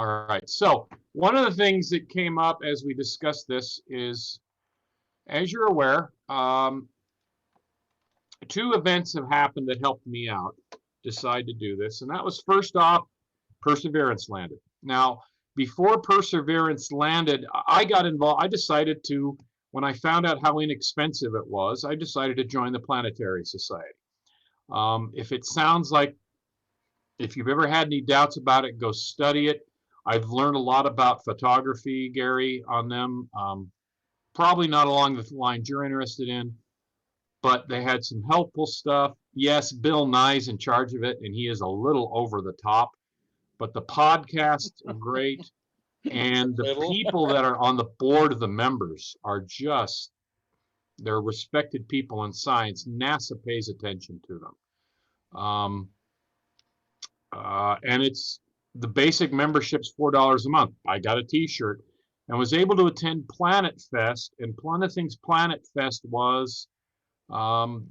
All right. So one of the things that came up as we discussed this is, as you're aware, two events have happened that helped me out decide to do this. And that was, first off, Perseverance landed. Now, before Perseverance landed, I got involved. I decided to, when I found out how inexpensive it was, I decided to join the Planetary Society. If it sounds like, if you've ever had any doubts about it, go study it. I've learned a lot about photography, Gary, on them. Probably not along the lines you're interested in, but they had some helpful stuff. Yes, Bill Nye's in charge of it, and he is a little over the top, but the podcasts are great, and the people that are on the board of the members are just, they're respected people in science. NASA pays attention to them. And it's, the basic membership's $4 a month. I got a t-shirt and was able to attend Planet Fest, and one of the things Planet Fest was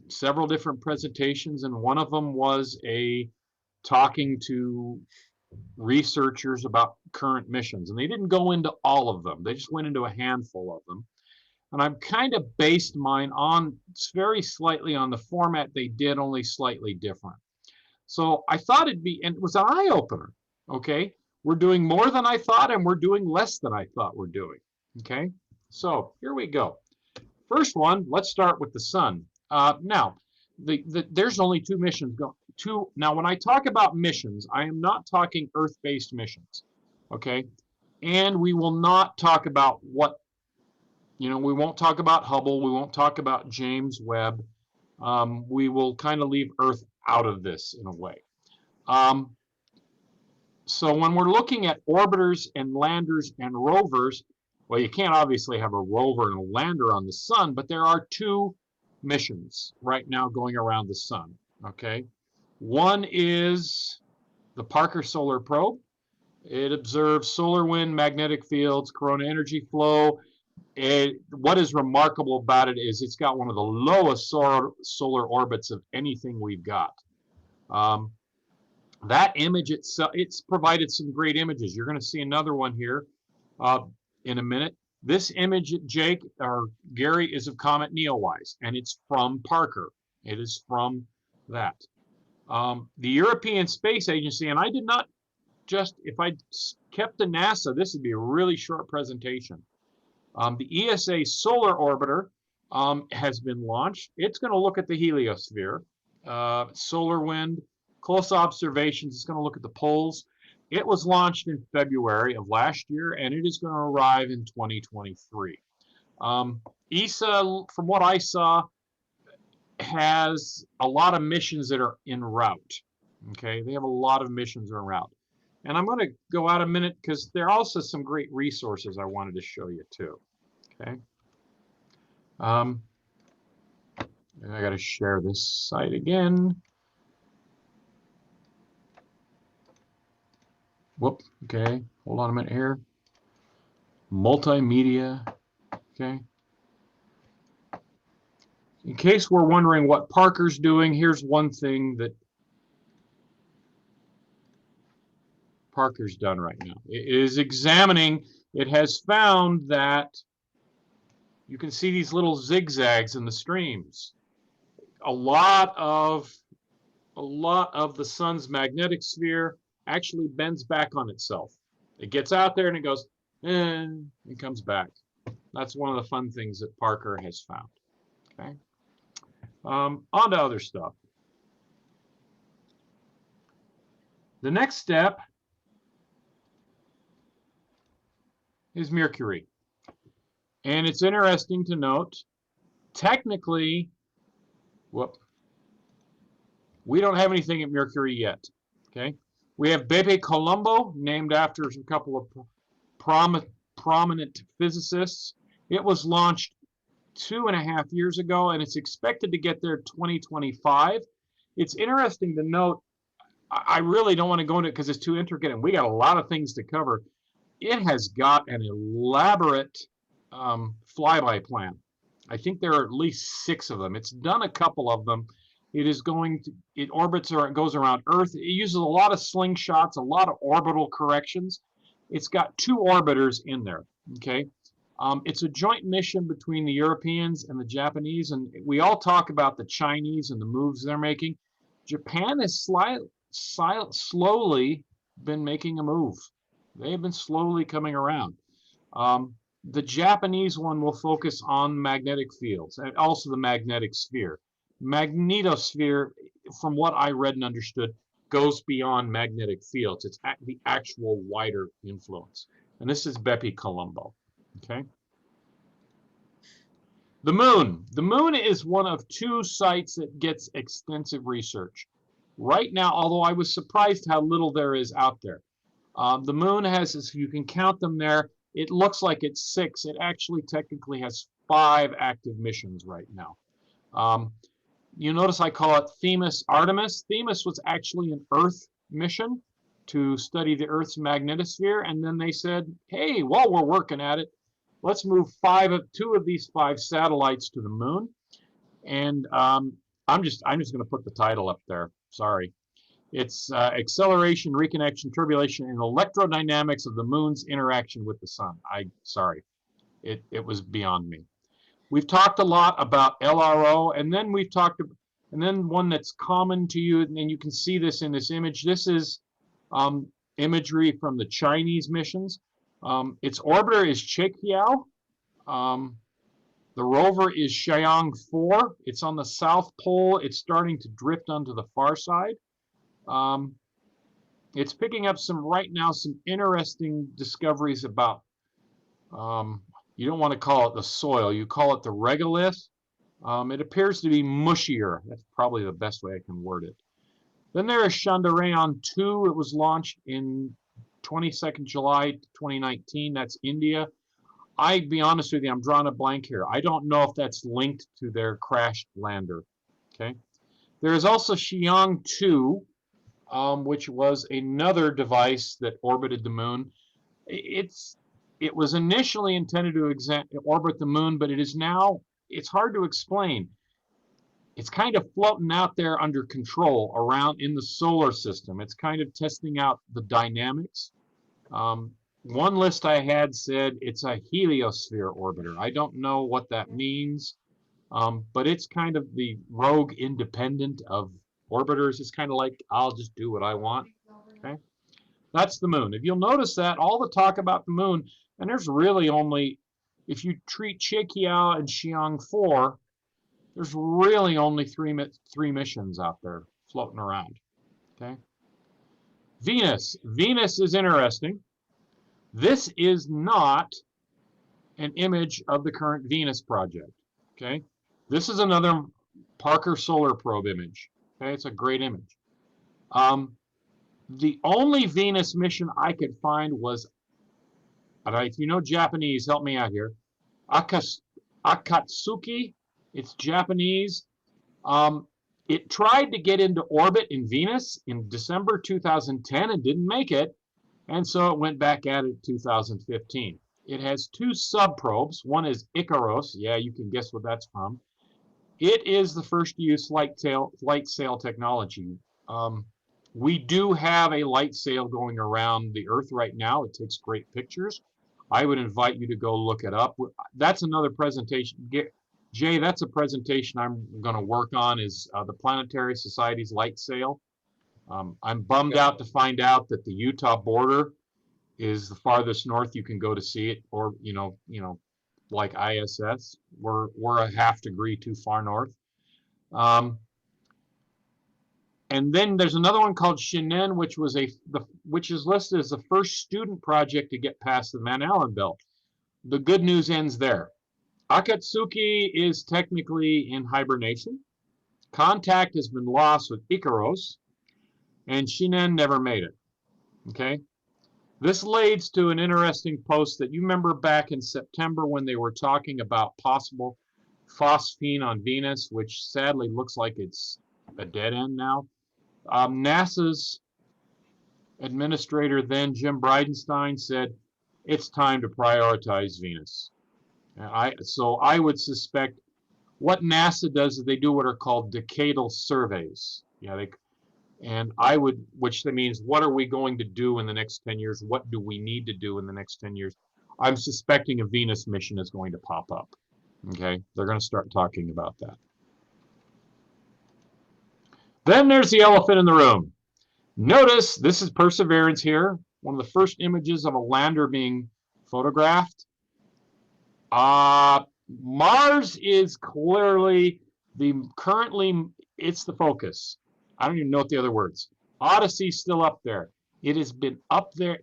several different presentations, and one of them was talking to researchers about current missions, and they didn't go into all of them. They just went into a handful of them. And I've kind of based mine on very slightly on the format they did, only slightly different. So I thought it'd be, and it was an eye-opener. Okay, we're doing more than I thought, and we're doing less than I thought we're doing. Okay, so here we go. First one, let's start with the sun. Now, there's only two missions going. Now, when I talk about missions, I am not talking Earth-based missions. Okay, and we will not talk about what, we won't talk about Hubble. We won't talk about James Webb. We will kind of leave Earth out of this in a way. So when we're looking at orbiters and landers and rovers, well, you can't obviously have a rover and a lander on the sun, but there are two missions right now going around the sun, okay? One is the Parker Solar Probe. It observes solar wind, magnetic fields, corona energy flow. What is remarkable about it is it's got one of the lowest solar orbits of anything we've got. That image itself, it's provided some great images. You're going to see another one here in a minute. This image, Jake or Gary, is of Comet Neowise, and it's from Parker. It is from that. The European Space Agency, and I did not just, if I kept to NASA, this would be a really short presentation. The ESA Solar Orbiter has been launched. It's going to look at the heliosphere, solar wind, close observations. It's going to look at the poles. It was launched in February of last year, and it is going to arrive in 2023. ESA, from what I saw, has a lot of missions that are en route. Okay, they have a lot of missions en route. And I'm going to go out a minute because there are also some great resources I wanted to show you too. Okay. And I got to share this site again. Whoop, okay, hold on a minute here. Multimedia, okay. In case we're wondering what Parker's doing, here's one thing that Parker's done right now. It is examining, it has found that you can see these little zigzags in the streams. A lot of the sun's magnetic sphere actually bends back on itself. It gets out there and it goes, and comes back. That's one of the fun things that Parker has found. Okay. On to other stuff. The next step is Mercury. And it's interesting to note, technically, we don't have anything at Mercury yet. Okay. We have Bepi Colombo, named after a couple of prominent physicists. It was launched 2.5 years ago, and it's expected to get there 2025. It's interesting to note, I really don't want to go into it because it's too intricate, and we got a lot of things to cover. It has got an elaborate flyby plan. I think there are at least 6 of them. It's done a couple of them. It orbits or it goes around Earth. It uses a lot of slingshots, a lot of orbital corrections. It's got 2 orbiters in there, okay? It's a joint mission between the Europeans and the Japanese, and we all talk about the Chinese and the moves they're making. Japan has slowly been making a move. They've been slowly coming around. The Japanese one will focus on magnetic fields and also the magnetic sphere. Magnetosphere, from what I read and understood, goes beyond magnetic fields. It's the actual wider influence. And this is Bepi Colombo. Okay. The moon. The moon is one of 2 sites that gets extensive research. Right now, although I was surprised how little there is out there. The moon has, if you can count them there, it looks like it's 6. It actually technically has 5 active missions right now. You notice I call it Themis Artemis. Themis was actually an Earth mission to study the Earth's magnetosphere, and then they said, hey, while we're working at it, let's move 2 of these 5 satellites to the moon. And I'm just going to put the title up there. Sorry. It's Acceleration, Reconnection, Turbulation, and Electrodynamics of the Moon's Interaction with the Sun. Sorry. It was beyond me. We've talked a lot about LRO, and then and then one that's common to you, and you can see this in this image. This is imagery from the Chinese missions. Its orbiter is Cheqiao. The rover is Xiang 4. It's on the South Pole. It's starting to drift onto the far side. It's picking up right now some interesting discoveries about, you don't want to call it the soil, you call it the regolith. It appears to be mushier. That's probably the best way I can word it. Then there is Chandrayaan 2. It was launched in 22nd July 2019. That's India. I'll be honest with you, I'm drawing a blank here. I don't know if that's linked to their crashed lander. Okay. There is also Xiang 2, which was another device that orbited the moon. It was initially intended to orbit the moon, but it's hard to explain. It's kind of floating out there under control around in the solar system. It's kind of testing out the dynamics. One list I had said it's a heliosphere orbiter. I don't know what that means, but it's kind of the rogue independent of orbiters. It's kind of like, I'll just do what I want. Okay, that's the moon. If you'll notice that, all the talk about the moon, and there's really only, if you treat Cheqiao and Xiang 4, there's really only three missions out there floating around. Okay. Venus. Venus is interesting. This is not an image of the current Venus project. Okay. This is another Parker Solar Probe image. Okay, it's a great image. The only Venus mission I could find was, all right, if you know Japanese, help me out here. Akatsuki. It's Japanese. It tried to get into orbit in Venus in December 2010 and didn't make it, and so it went back at it in 2015. It has 2 subprobes. One is Icaros. Yeah, you can guess what that's from. It is the first to use light sail technology. We do have a light sail going around the Earth right now. It takes great pictures. I would invite you to go look it up. That's another presentation. Jay, that's a presentation I'm going to work on, is the Planetary Society's light sail. I'm bummed out to find out that the Utah border is the farthest north you can go to see it, or like ISS. We're a ½ degree too far north. And then there's another one called Shinen, which is listed as the first student project to get past the Van Allen belt. The good news ends there. Akatsuki is technically in hibernation. Contact has been lost with Icaros, and Shinen never made it. Okay. This leads to an interesting post that you remember back in September when they were talking about possible phosphine on Venus, which sadly looks like it's a dead end now. NASA's administrator then, Jim Bridenstine, said it's time to prioritize Venus. So I would suspect what NASA does is they do what are called decadal surveys. Yeah, And which means what are we going to do in the next 10 years? What do we need to do in the next 10 years? I'm suspecting a Venus mission is going to pop up. Okay, they're going to start talking about that. Then there's the elephant in the room. Notice this is Perseverance here, one of the first images of a lander being photographed. Mars is clearly it's the focus. I don't even know what the other words. Odyssey's still up there. It has been out there.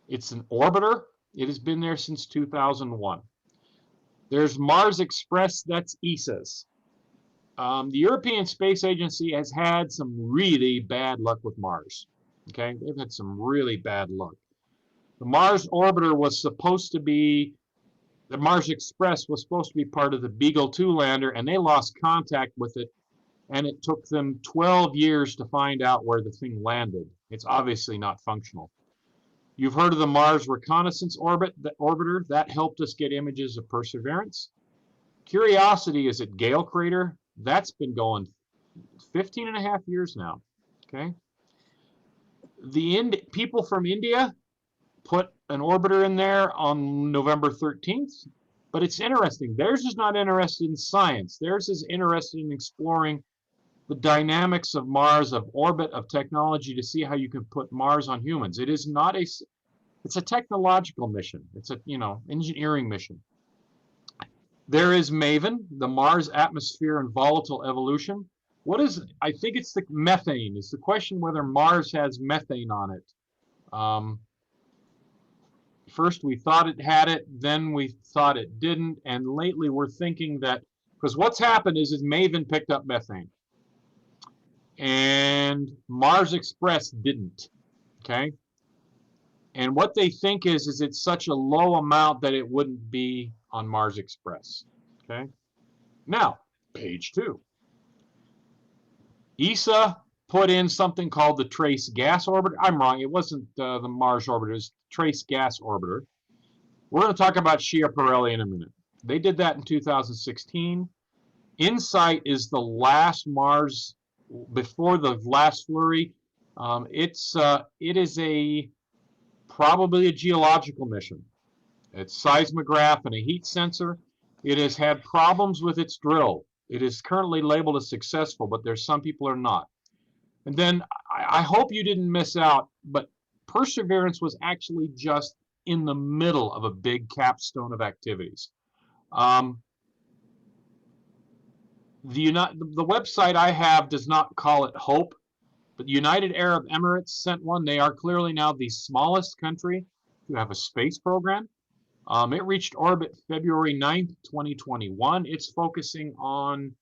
It's an orbiter. It has been there since 2001. There's Mars Express, that's ESA's. The European Space Agency has had some really bad luck with Mars. Okay, they've had some really bad luck. The Mars orbiter was supposed to be, the Mars Express was supposed to be part of the Beagle 2 lander, and they lost contact with it, and it took them 12 years to find out where the thing landed. It's obviously not functional. You've heard of the Mars Reconnaissance Orbiter. That helped us get images of Perseverance. Curiosity is at Gale Crater. That's been going 15 and a half years now. Okay. The people from India put an orbiter in there on November 13th, but it's interesting. Theirs is not interested in science. Theirs is interested in exploring the dynamics of Mars, of orbit, of technology, to see how you can put Mars on humans. It is not it's a technological mission. It's a, engineering mission. There is MAVEN, the Mars Atmosphere and Volatile Evolution. I think it's the methane. It's the question whether Mars has methane on it. First we thought it had it, then we thought it didn't, and lately we're thinking that, because what's happened is MAVEN picked up methane, and Mars Express didn't, okay? And what they think is it's such a low amount that it wouldn't be on Mars Express, okay? Now, page 2. ESA put in something called the Trace Gas Orbiter. I'm wrong, it wasn't the Mars Orbiter, it was Trace Gas Orbiter. We're going to talk about Schiaparelli in a minute. They did that in 2016. InSight is the last Mars, before the last flurry. It is probably a geological mission. It's seismograph and a heat sensor. It has had problems with its drill. It is currently labeled as successful, but there's some people are not. And then I hope you didn't miss out, but Perseverance was actually just in the middle of a big capstone of activities. The website I have does not call it HOPE, but United Arab Emirates sent one. They are clearly now the smallest country to have a space program. It reached orbit February 9th, 2021. It's focusing on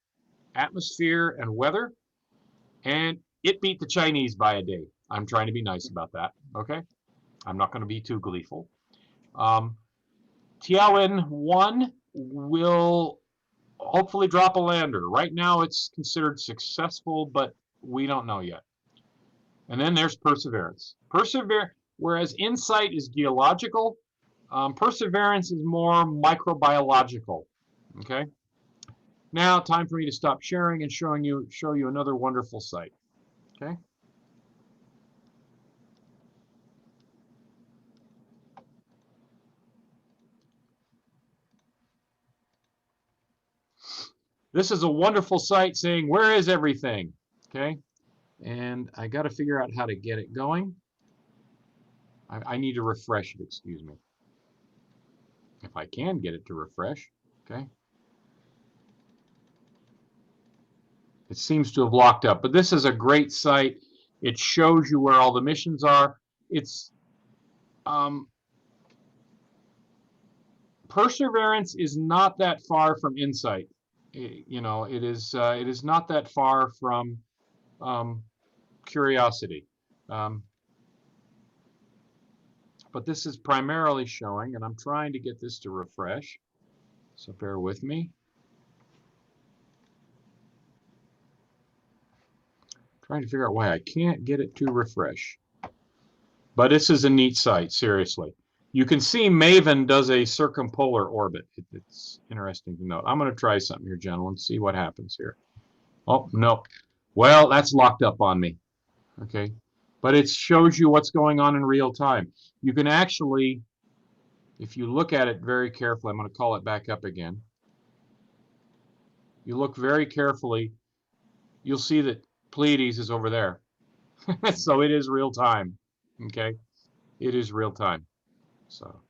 atmosphere and weather, and it beat the Chinese by a day. I'm trying to be nice about that, okay? I'm not going to be too gleeful. Tianwen-1 will hopefully drop a lander. Right now it's considered successful, but we don't know yet. And then there's Perseverance. Whereas InSight is geological, Perseverance is more microbiological. Okay. Now, time for me to stop sharing and show you another wonderful site. Okay. This is a wonderful site saying, where is everything? Okay. And I got to figure out how to get it going. I need to refresh it, excuse me. If I can get it to refresh, okay. It seems to have locked up, but this is a great site. It shows you where all the missions are. It's Perseverance is not that far from InSight. It is not that far from Curiosity. But this is primarily showing, and I'm trying to get this to refresh, so bear with me. Trying to figure out why I can't get it to refresh. But this is a neat site, seriously. You can see MAVEN does a circumpolar orbit. It's interesting to note. I'm going to try something here, gentlemen, see what happens here. Oh, no. Well, that's locked up on me. Okay. But it shows you what's going on in real time. You can actually, if you look at it very carefully, I'm going to call it back up again. You look very carefully, you'll see that Pleiades is over there. So it is real time. Okay. It is real time. So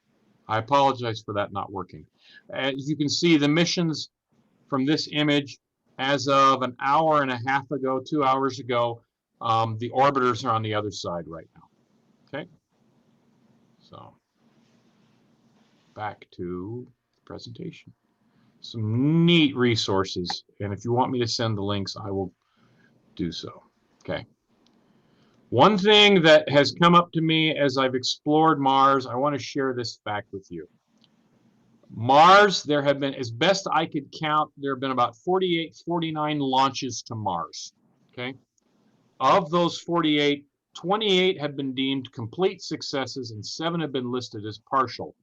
I apologize for that not working. As you can see, the missions from this image as of an hour and a half ago, 2 hours ago, the orbiters are on the other side right now. Okay. So back to the presentation. Some neat resources, and if you want me to send the links, I will do so. Okay. One thing that has come up to me as I've explored Mars, I want to share this fact with you. Mars, there have been, as best I could count, there have been about 48, 49 launches to Mars. Okay. Of those 48, 28 have been deemed complete successes and 7 have been listed as partial.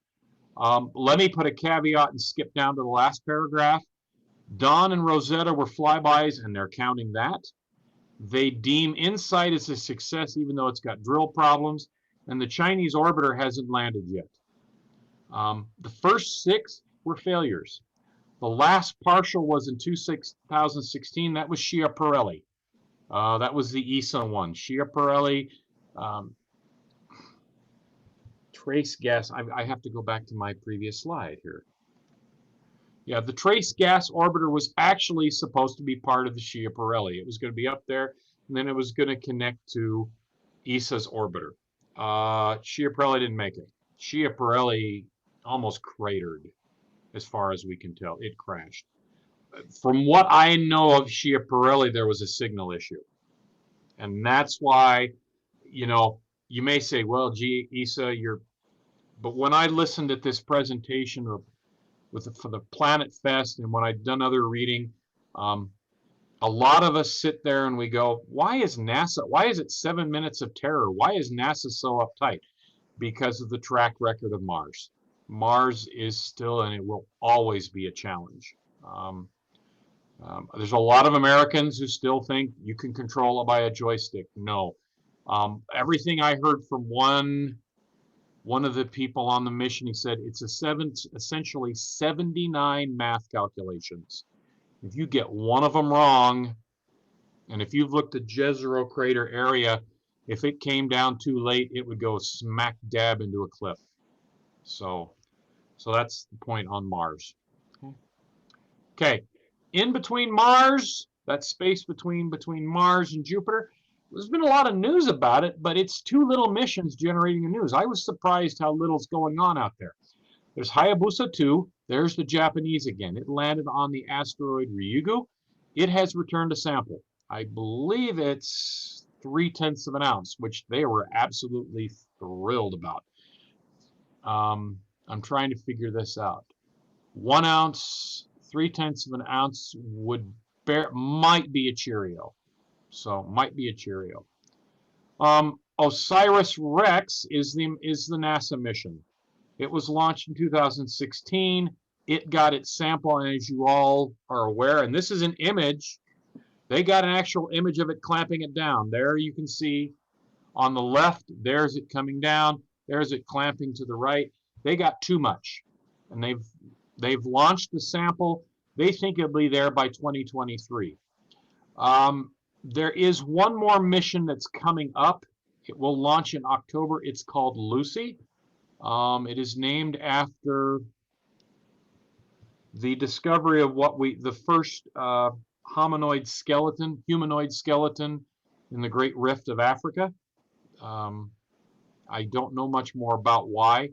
Let me put a caveat and skip down to the last paragraph. Dawn and Rosetta were flybys, and they're counting that. They deem InSight as a success, even though it's got drill problems, and the Chinese orbiter hasn't landed yet. The first 6 were failures. The last partial was in 2016. That was Schiaparelli. That was the ESA one. Schiaparelli, trace gas. I have to go back to my previous slide here. Yeah, the trace gas orbiter was actually supposed to be part of the Schiaparelli. It was going to be up there, and then it was going to connect to ESA's orbiter. Schiaparelli didn't make it. Schiaparelli almost cratered, as far as we can tell. It crashed. From what I know of Schiaparelli, there was a signal issue. And that's why, you know, you may say, well, gee, ESA, but when I listened at this presentation for the Planet Fest, and when I'd done other reading, a lot of us sit there and we go, why is it 7 minutes of terror? Why is NASA so uptight? Because of the track record of Mars. Mars is still, and it will always be a challenge. There's a lot of Americans who still think you can control it by a joystick. No. Everything I heard from one of the people on the mission, he said it's essentially 79 math calculations. If you get one of them wrong, and if you've looked at Jezero crater area, if it came down too late, it would go smack dab into a cliff. So that's the point on Mars. Okay, in between Mars, that space between Mars and Jupiter, there's been a lot of news about it, but it's 2 little missions generating the news. I was surprised how little's going on out there. There's Hayabusa 2. There's the Japanese again. It landed on the asteroid Ryugu. It has returned a sample. I believe it's 0.3 of an ounce, which they were absolutely thrilled about. I'm trying to figure this out. 1 ounce, 0.3 of an ounce might be a Cheerio. So might be a Cheerio. OSIRIS-REx is the NASA mission. It was launched in 2016. It got its sample, and as you all are aware, and this is an image, they got an actual image of it clamping it down. There you can see on the left, there's it coming down. There's it clamping to the right. They got too much, and they've launched the sample. They think it'll be there by 2023. There is one more mission that's coming up. It will launch in October. It's called Lucy. It is named after the discovery of the first humanoid skeleton in the Great Rift of Africa. I don't know much more about why.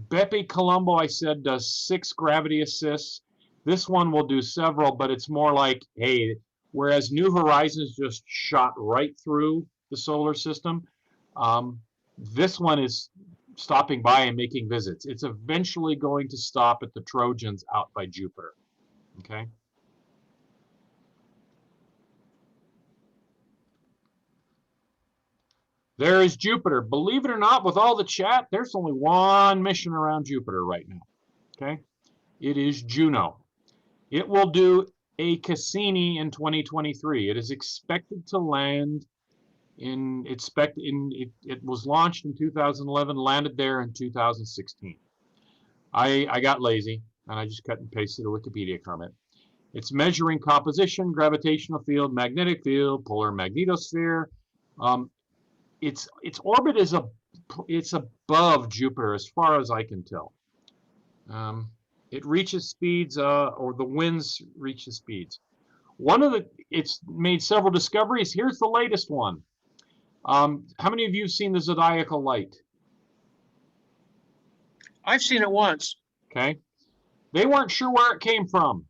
Bepi Colombo, I said, does 6 gravity assists. This one will do several, but it's more like, hey, whereas New Horizons just shot right through the solar system, this one is stopping by and making visits. It's eventually going to stop at the Trojans out by Jupiter. Okay. There is Jupiter. Believe it or not, with all the chat, there's only one mission around Jupiter right now. Okay. It is Juno. It will do a Cassini in 2023. It is expected to land it was launched in 2011, landed there in 2016. I got lazy and I just cut and pasted a Wikipedia comment. It's measuring composition, gravitational field, magnetic field, polar magnetosphere. Its orbit is it's above Jupiter as far as I can tell. It reaches speeds, or the winds reach the speeds. It's made several discoveries. Here's the latest one. How many of you have seen the zodiacal light? I've seen it once. Okay. They weren't sure where it came from.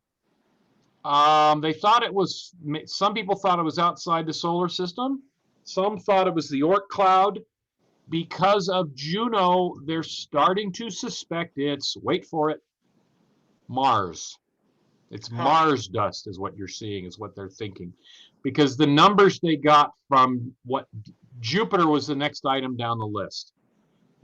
They thought it was, some people thought it was outside the solar system. Some thought it was the Oort cloud. Because of Juno, they're starting to suspect it's, wait for it, Mars. It's Mars dust is what you're seeing, is what they're thinking. Because the numbers they got from what Jupiter was the next item down the list.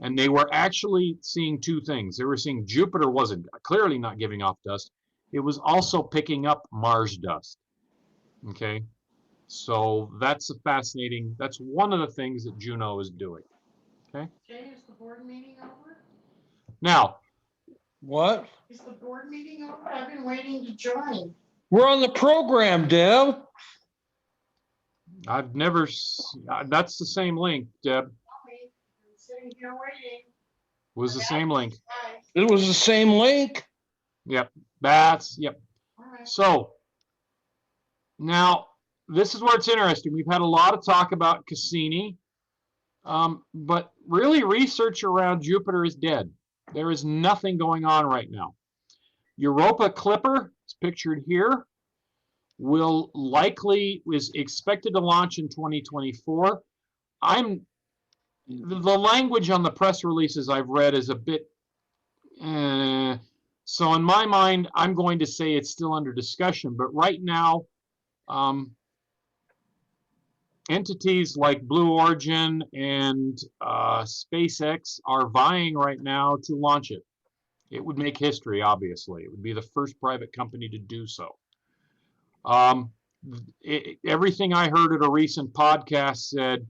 And they were actually seeing two things. They were seeing Jupiter wasn't clearly not giving off dust. It was also picking up Mars dust. Okay. So that's one of the things that Juno is doing. Okay. Jay, is the board meeting over? Now, What? Is the board meeting over? I've been waiting to join. We're on the program, Deb. I've never, that's the same link, Deb. I'm sitting here waiting. Was the same link. Hi. It was the same link. Yep. Yep. All right. So now this is where it's interesting. We've had a lot of talk about Cassini, but really research around Jupiter is dead. There is nothing going on right now. Europa Clipper, it's pictured here, is expected to launch in 2024. The language on the press releases I've read is a bit, so in my mind, I'm going to say it's still under discussion, but right now, entities like Blue Origin and SpaceX are vying right now to launch it. It would make history, obviously. It would be the first private company to do so. Everything I heard at a recent podcast said,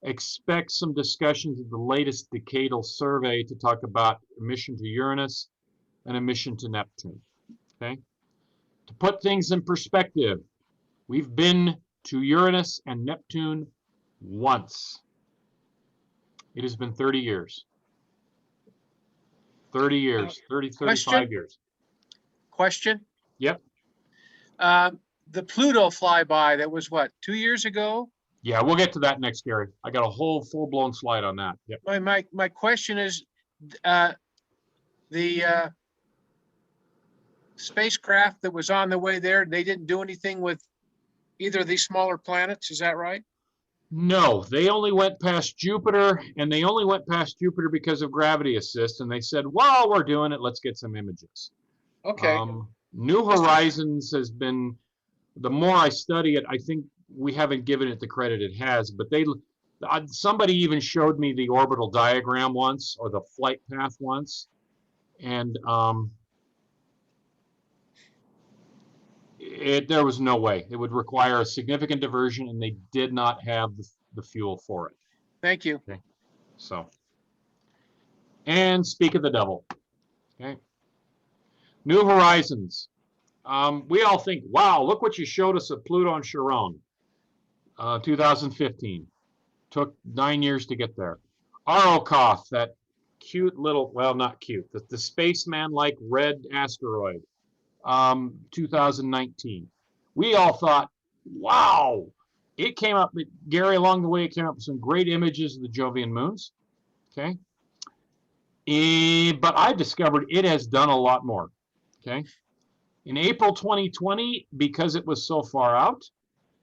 expect some discussions of the latest decadal survey to talk about a mission to Uranus and a mission to Neptune. Okay? To put things in perspective, we've been to Uranus and Neptune once. It has been 30 years. 30 years, 35 years. Question? Yep. The Pluto flyby that was what, 2 years ago? Yeah, we'll get to that next, Gary. I got a whole full-blown slide on that. Yep. My question is, the spacecraft that was on the way there, they didn't do anything with either of these smaller planets, is that right? No, they only went past Jupiter, and they only went past Jupiter because of gravity assist, and they said, while we're doing it, let's get some images. Okay. New Horizons has been, the more I study it, I think we haven't given it the credit it has, but somebody even showed me the orbital diagram once, or the flight path once, and there was no way. It would require a significant diversion, and they did not have the fuel for it. Thank you. Okay. So, and speak of the devil. Okay. New Horizons. We all think, wow, look what you showed us at Pluto and Charon, 2015. Took 9 years to get there. Arrokoth, that cute little, well, not cute, the spaceman-like red asteroid. 2019. We all thought, wow, it came up, Gary, along the way, it came up with some great images of the Jovian moons. Okay. But I discovered it has done a lot more. Okay. In April 2020, because it was so far out,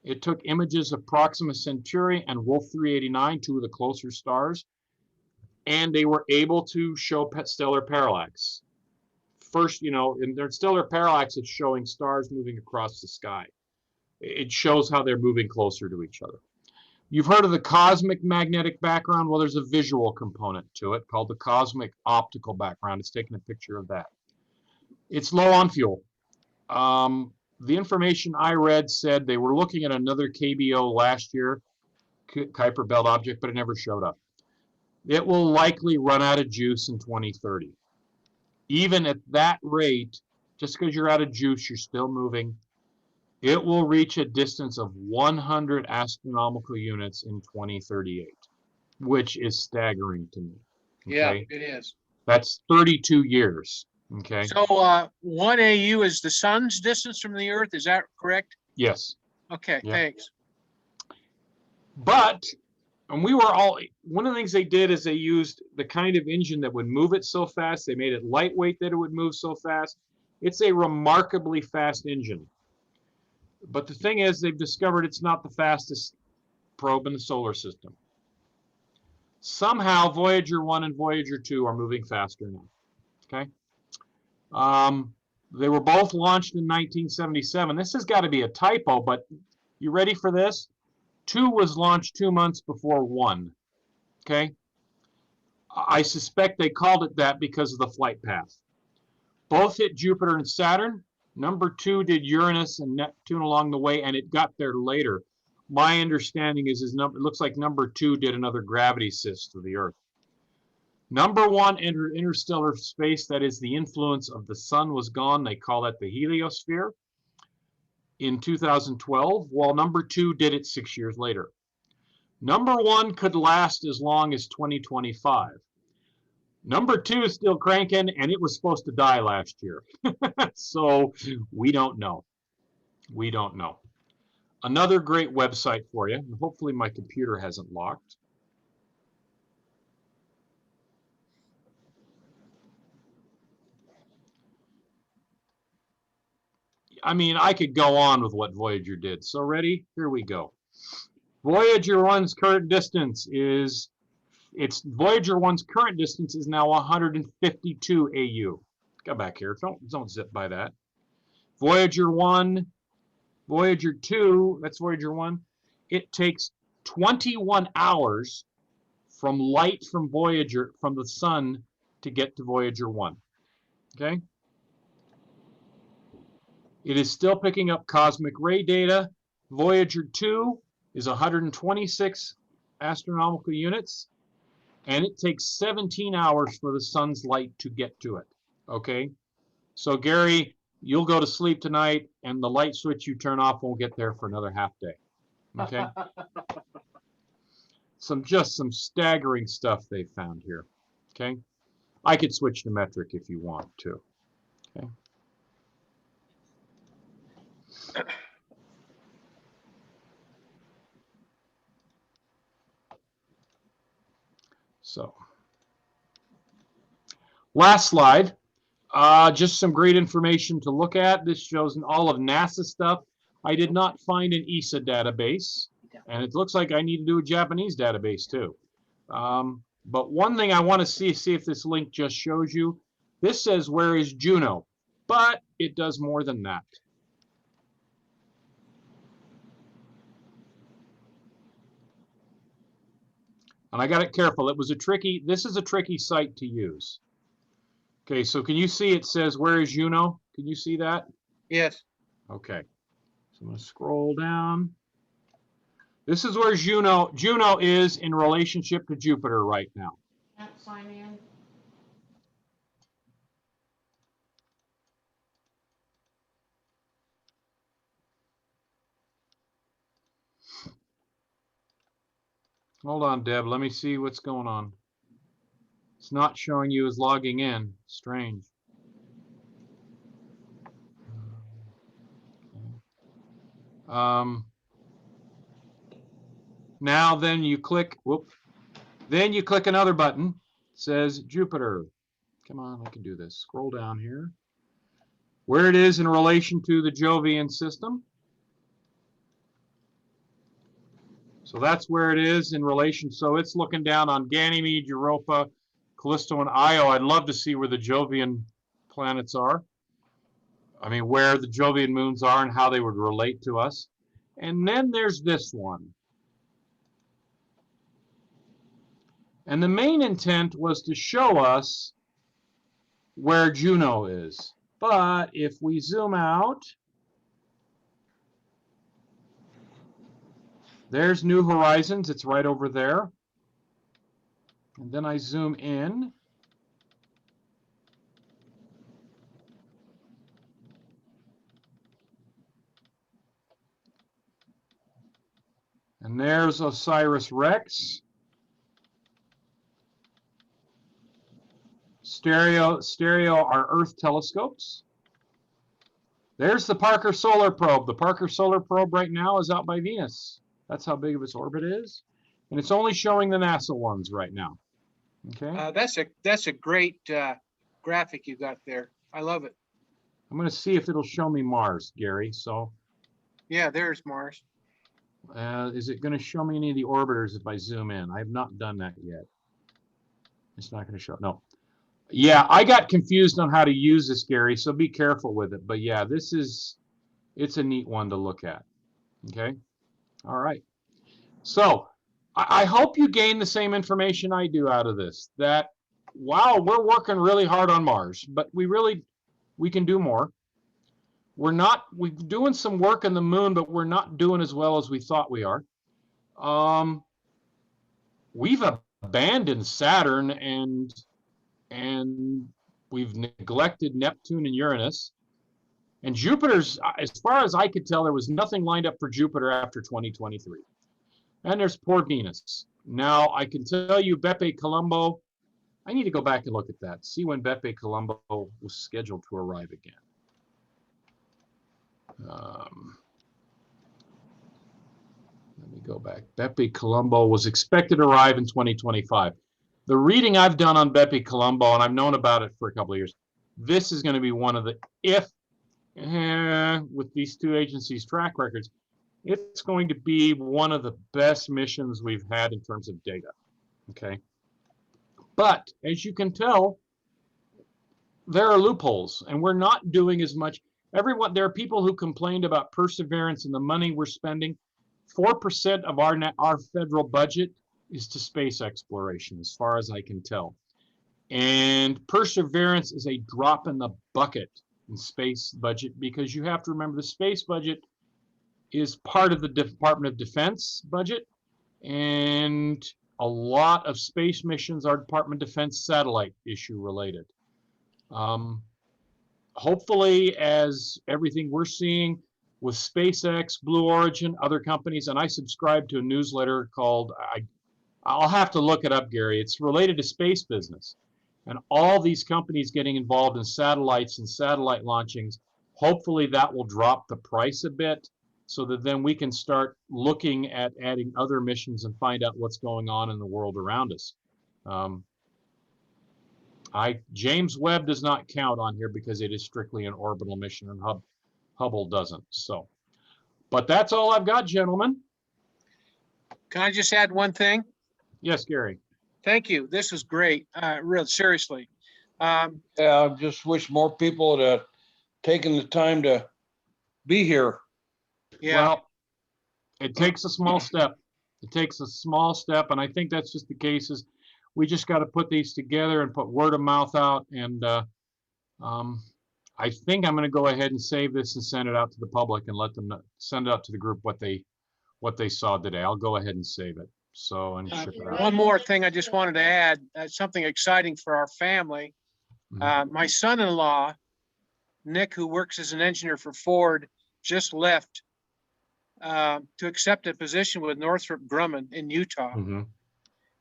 it took images of Proxima Centauri and Wolf 389, two of the closer stars, and they were able to show stellar parallax. First, in their stellar parallax, it's showing stars moving across the sky. It shows how they're moving closer to each other. You've heard of the cosmic magnetic background? Well, there's a visual component to it called the cosmic optical background. It's taking a picture of that. It's low on fuel. the information I read said they were looking at another KBO last year, Kuiper Belt object, but it never showed up. It will likely run out of juice in 2030. Even at that rate, just because you're out of juice, you're still moving. It will reach a distance of 100 astronomical units in 2038, which is staggering to me. Yeah, Okay? it is. That's 32 years. Okay. So 1 AU is the sun's distance from the Earth. Is that correct? Yes. Okay, Yeah. thanks. But, and we were all, one of the things they did is they used the kind of engine that would move it so fast. They made it lightweight that it would move so fast. It's a remarkably fast engine. But the thing is, they've discovered it's not the fastest probe in the solar system. Somehow, Voyager 1 and Voyager 2 are moving faster now. Okay. They were both launched in 1977. This has got to be a typo, but you ready for this? 2 was launched 2 months before 1. Okay. I suspect they called it that because of the flight path. Both hit Jupiter and Saturn. Number 2 did Uranus and Neptune along the way, and it got there later. My understanding is it looks like number 2 did another gravity assist to the Earth. Number 1 entered interstellar space, that is, the influence of the sun was gone. They call that the heliosphere in 2012, while number 2 did it 6 years later. Number 1 could last as long as 2025. Number 2 is still cranking, and it was supposed to die last year. So we don't know. We don't know. Another great website for you. Hopefully my computer hasn't locked. I mean, I could go on with what Voyager did. So ready? Here we go. Voyager 1's current distance is, Voyager 1's current distance is now 152 AU. Go back here. Don't zip by that. Voyager 1, Voyager 2, that's Voyager 1. It takes 21 hours from light from Voyager, from the sun, to get to Voyager 1. Okay? It is still picking up cosmic ray data. Voyager 2 is 126 astronomical units, and it takes 17 hours for the sun's light to get to it. Okay? So, Gary, you'll go to sleep tonight, and the light switch you turn off won't get there for another half day. Okay? Just some staggering stuff they found here. Okay? I could switch to metric if you want to. Okay? So, last slide. Just some great information to look at. This shows all of NASA stuff. I did not find an ESA database, and it looks like I need to do a Japanese database too. But one thing I want to see if this link just shows you. This says, where is Juno? But it does more than that. And I got it careful. This is a tricky site to use. Okay, so can you see it says, where is Juno? Can you see that? Yes. Okay. So I'm going to scroll down. This is where Juno is in relationship to Jupiter right now. Can't sign in. Hold on, Deb. Let me see what's going on. It's not showing you as logging in. Strange. Now then you click, then you click another button. It says Jupiter. Come on, I can do this. Scroll down here. Where it is in relation to the Jovian system. So that's where it is in relation. So it's looking down on Ganymede, Europa, Callisto, and Io. I'd love to see where the Jovian planets are. I mean, where the Jovian moons are and how they would relate to us. And then there's this one. And the main intent was to show us where Juno is. But if we zoom out, There's New Horizons. It's right over there. And then I zoom in. And there's OSIRIS-REx. Stereo are Earth telescopes. There's the Parker Solar Probe. The Parker Solar Probe right now is out by Venus. That's how big of its orbit is. And it's only showing the NASA ones right now. Okay. That's a great graphic you got there. I love it. I'm going to see if it'll show me Mars, Gary. So Yeah, there's Mars. is it going to show me any of the orbiters if I zoom in? I have not done that yet. It's not going to show. No. Yeah, I got confused on how to use this, Gary, so be careful with it. But yeah, it's a neat one to look at. Okay. All right. So I hope you gain the same information I do out of this, that, wow, we're working really hard on Mars, but we can do more. We're doing some work on the moon, but we're not doing as well as we thought we are. We've abandoned Saturn and we've neglected Neptune and Uranus. And Jupiter's, as far as I could tell, there was nothing lined up for Jupiter after 2023. And there's poor Venus. Now, I can tell you Bepi Colombo, I need to go back and look at that, see when Bepi Colombo was scheduled to arrive again. Let me go back. Bepi Colombo was expected to arrive in 2025. The reading I've done on Bepi Colombo, and I've known about it for a couple of years, this is going to be one of the, with these two agencies' track records, it's going to be one of the best missions we've had in terms of data. Okay. But as you can tell, there are loopholes, and we're not doing as much. There are people who complained about Perseverance and the money we're spending. 4% of our federal budget is to space exploration, as far as I can tell. And Perseverance is a drop in the bucket in space budget, because you have to remember the space budget is part of the Department of Defense budget, and a lot of space missions are Department of Defense satellite issue related. Hopefully, as everything we're seeing with SpaceX, Blue Origin, other companies, and I subscribe to a newsletter called, I'll have to look it up, Gary. It's related to space business. And all these companies getting involved in satellites and satellite launchings, hopefully that will drop the price a bit so that then we can start looking at adding other missions and find out what's going on in the world around us. James Webb does not count on here because it is strictly an orbital mission, and Hubble doesn't. So, but that's all I've got, gentlemen. Can I just add one thing? Yes, Gary. Thank you. This was great. Real seriously. Yeah, I just wish more people had taken the time to be here. Yeah. Well, it takes a small step. It takes a small step, and I think that's just the case. Is we just got to put these together and put word of mouth out. And I think I'm going to go ahead and save this and send it out to the public and let them send it out to the group what they saw today. I'll go ahead and save it. So, and ship it out. One more thing I just wanted to add, something exciting for our family. My son-in-law, Nick, who works as an engineer for Ford, just left to accept a position with Northrop Grumman in Utah.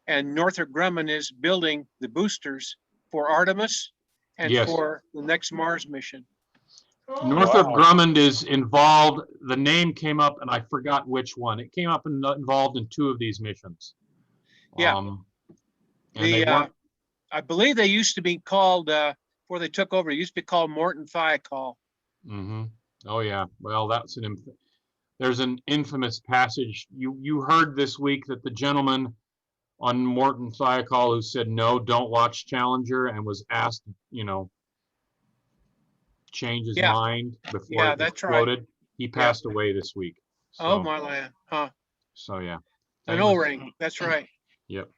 And Northrop Grumman is building the boosters for Artemis and for the next Mars mission. Northrop Grumman is involved. The name came up, and I forgot which one. It came up and involved in 2 of these missions. Yeah. I believe they used to be called, before they took over, it used to be called Morton Thiokol. Oh, yeah. Well, that's there's an infamous passage. You heard this week that the gentleman on Morton Thiokol who said, no, don't watch Challenger, and was asked, change his mind before it exploded. Right. He passed away this week. So, oh, my land. Huh. So, yeah. An O-ring. That's right. Yep.